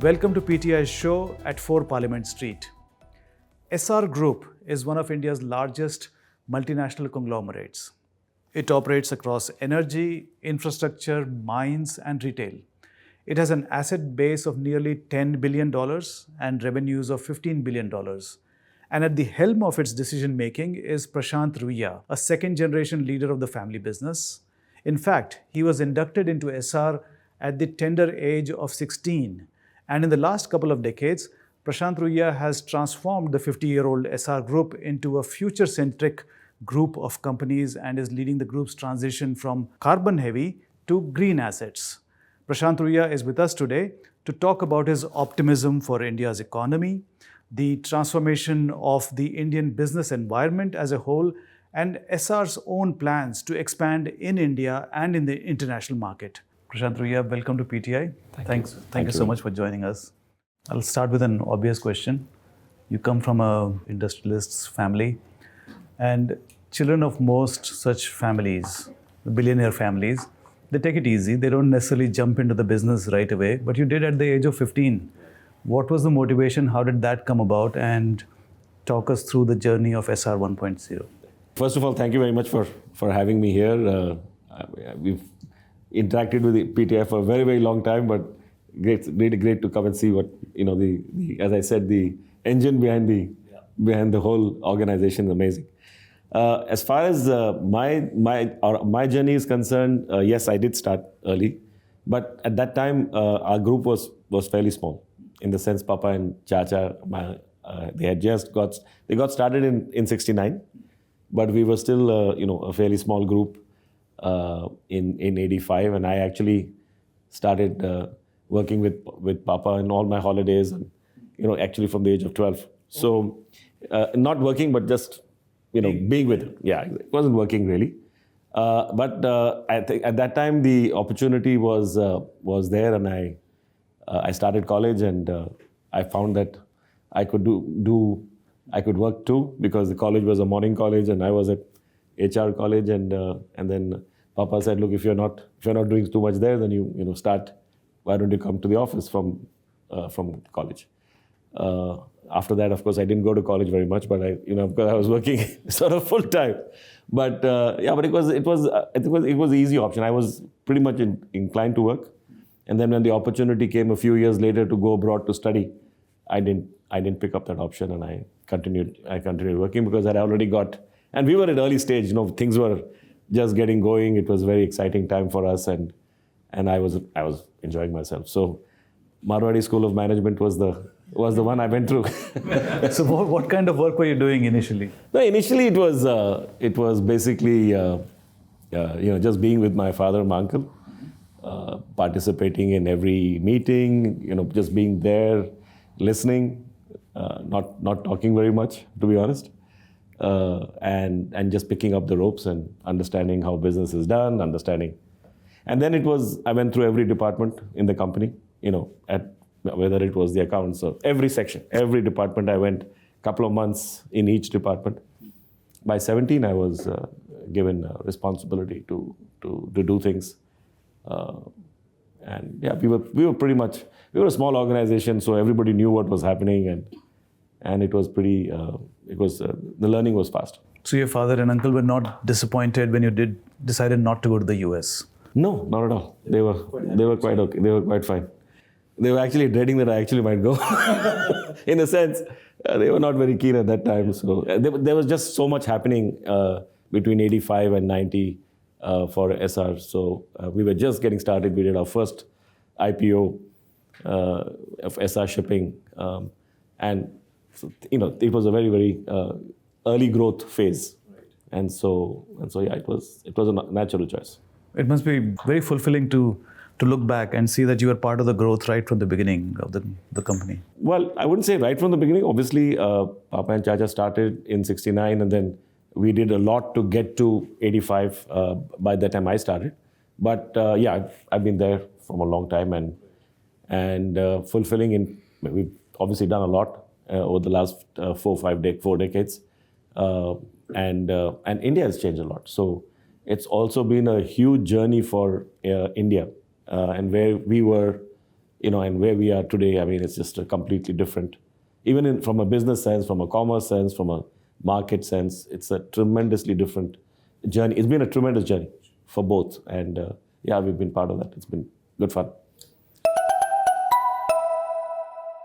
Welcome to PTI's show at 4 Parliament Street. Essar Group is one of India's largest multinational conglomerates. It operates across energy, infrastructure, mines, and retail. It has an asset base of nearly $10 billion and revenues of $15 billion. And at the helm of its decision-making is Prashant Ruia, a second-generation leader of the family business. In fact, he was inducted into Essar at the tender age of 16. And in the last couple of decades, Prashant Ruia has transformed the 50-year-old Essar Group into a future-centric group of companies and is leading the group's transition from carbon-heavy to green assets. Prashant Ruia is with us today to talk about his optimism for India's economy, the transformation of the Indian business environment as a whole, and Essar's own plans to expand in India and in the international market. Prashant Ruia, welcome to PTI. Thank you so much for joining us. I'll start with an obvious question. You come from an industrialist's family, and children of most such families, the billionaire families, they take it easy. They don't necessarily jump into the business right away, but you did at the age of 15. What was the motivation? How did that come about? And talk us through the journey of Essar 1.0. First of all, thank you very much for having me here. We've interacted with the PTI for a very, very long time, but great to come and see what, as I said, the engine behind the whole organization is amazing. As far as my journey is concerned, yes, I did start early, but at that time our group was fairly small. In the sense, Papa and Chacha, they had just got started in '69, but we were still a fairly small group in '85, and I actually started working with Papa in all my holidays, and actually from the age of 12. So not working, but just being with him. Yeah, it wasn't working really. But I think at that time the opportunity was there, and I started college, and I found that I could I could work too, because the college was a morning college and I was at HR college, and then Papa said, look, if you're not doing too much there, then you start. Why don't you come to the office from college? After that, of course, I didn't go to college very much, but because I was working sort of full time. But but it was an easy option. I was pretty much inclined to work, and then when the opportunity came a few years later to go abroad to study, I didn't pick up that option, and I continued working because I'd already got, and we were at early stage. Things were just getting going. It was a very exciting time for us, and I was enjoying myself. So Marwari School of Management was the one I went through. So what kind of work were you doing initially? No, initially it was basically just being with my father and my uncle, participating in every meeting, just being there, listening, not talking very much, to be honest, and just picking up the ropes and understanding how business is done, And then I went through every department in the company, whether it was the accounts or every section, every department. I went a couple of months in each department. By 17, I was given responsibility to do things. And yeah, we were a small organization, so everybody knew what was happening, and it was the learning was fast. So your father and uncle were not disappointed when you decided not to go to the US? No, not at all. They were quite okay. They were quite fine. They were actually dreading that I actually might go. In a sense, they were not very keen at that time. So there was just so much happening between 85 and 90 for Essar. So we were just getting started. We did our first IPO of Essar Shipping, and so, it was a very, very early growth phase. Right. And so yeah, it was a natural choice. It must be very fulfilling to look back and see that you were part of the growth right from the beginning of the company. Well, I wouldn't say right from the beginning. Obviously, Papa and Chacha started in 69, and then we did a lot to get to 85 by the time I started. But yeah, I've been there for a long time, and fulfilling. We've obviously done a lot over the last 4 decades, and India has changed a lot. So it's also been a huge journey for India, and where we were and where we are today, I mean, it's just a completely different, even from a business sense, from a commerce sense, from a market sense, it's a tremendously different journey. It's been a tremendous journey for both. And yeah, we've been part of that. It's been good fun.